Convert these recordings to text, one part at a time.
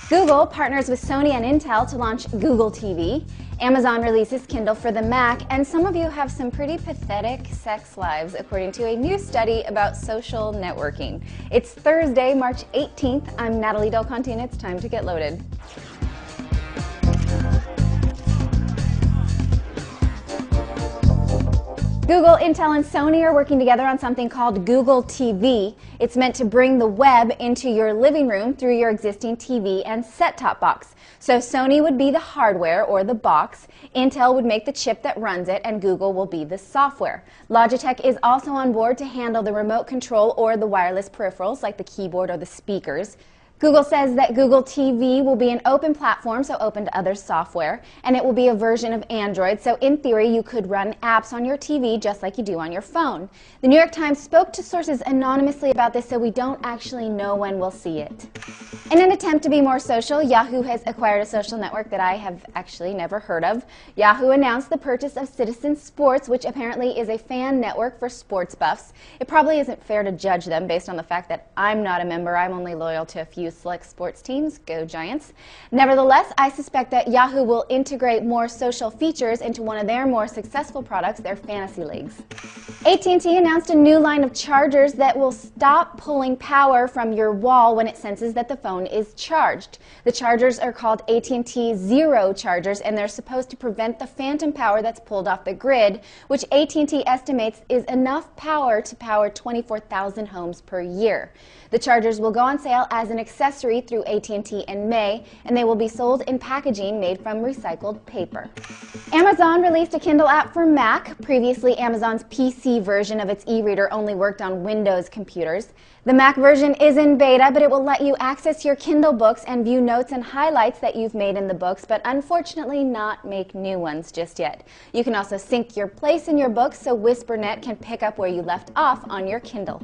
Google partners with Sony and Intel to launch Google TV. Amazon releases Kindle for the Mac, and some of you have some pretty pathetic sex lives, according to a new study about social networking. It's Thursday, March 18th. I'm Natalie Del Conte, and it's time to get loaded. Google, Intel, and Sony are working together on something called Google TV. It's meant to bring the web into your living room through your existing TV and set-top box. So Sony would be the hardware or the box, Intel would make the chip that runs it, and Google will be the software. Logitech is also on board to handle the remote control or the wireless peripherals like the keyboard or the speakers. Google says that Google TV will be an open platform, so open to other software, and it will be a version of Android, so in theory you could run apps on your TV just like you do on your phone. The New York Times spoke to sources anonymously about this, so we don't actually know when we'll see it. In an attempt to be more social, Yahoo has acquired a social network that I have actually never heard of. Yahoo announced the purchase of Citizen Sports, which apparently is a fan network for sports buffs. It probably isn't fair to judge them based on the fact that I'm not a member. I'm only loyal to a few select sports teams. Go Giants. Nevertheless, I suspect that Yahoo will integrate more social features into one of their more successful products, their fantasy leagues. AT&T announced a new line of chargers that will stop pulling power from your wall when it senses that the phone is charged. The chargers are called AT&T Zero chargers, and they're supposed to prevent the phantom power that's pulled off the grid, which AT&T estimates is enough power to power 24,000 homes per year. The chargers will go on sale as an accessory through AT&T in May, and they will be sold in packaging made from recycled paper. Amazon released a Kindle app for Mac. Previously, Amazon's PC version of its e-reader only worked on Windows computers. The Mac version is in beta, but it will let you access your Kindle books and view notes and highlights that you've made in the books, but unfortunately not make new ones just yet. You can also sync your place in your books so WhisperNet can pick up where you left off on your Kindle.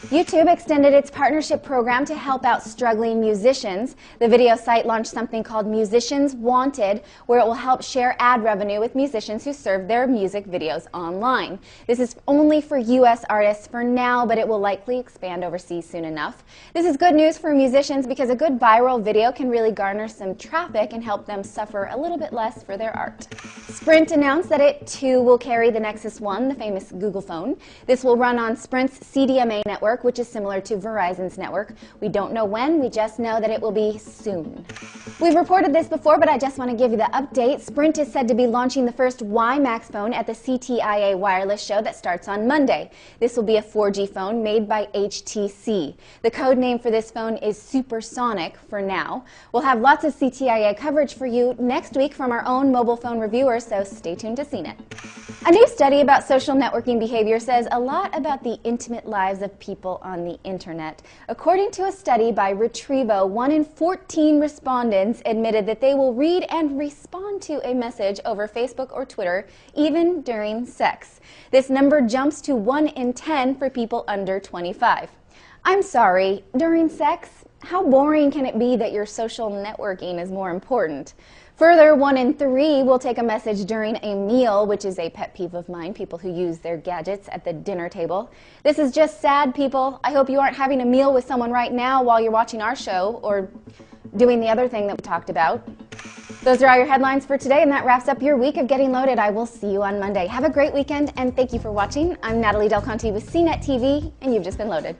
YouTube extended its partnership program to help out struggling musicians. The video site launched something called Musicians Wanted, where it will help share ad revenue with musicians who serve their music videos online. This is only for U.S. artists for now, but it will likely expand overseas soon enough. This is good news for musicians because a good viral video can really garner some traffic and help them suffer a little bit less for their art. Sprint announced that it too will carry the Nexus One, the famous Google phone. This will run on Sprint's CDMA network, which is similar to Verizon's network. We don't know when, we just know that it will be soon. We've reported this before, but I just want to give you the update. Sprint is said to be launching the first WiMAX phone at the CTIA wireless show that starts on Monday. This will be a 4G phone made by HTC. The code name for this phone is Supersonic for now. We'll have lots of CTIA coverage for you next week from our own mobile phone reviewers, so stay tuned to CNET. A new study about social networking behavior says a lot about the intimate lives of people on the internet. According to a study by Retrievo, 1 in 14 respondents admitted that they will read and respond to a message over Facebook or Twitter, even during sex. This number jumps to 1 in 10 for people under 25. I'm sorry, during sex? How boring can it be that your social networking is more important? Further, 1 in 3 will take a message during a meal, which is a pet peeve of mine, people who use their gadgets at the dinner table. This is just sad, people. I hope you aren't having a meal with someone right now while you're watching our show or doing the other thing that we talked about. Those are all your headlines for today, and that wraps up your week of Getting Loaded. I will see you on Monday. Have a great weekend, and thank you for watching. I'm Natalie Del Conte with CNET TV, and you've just been loaded.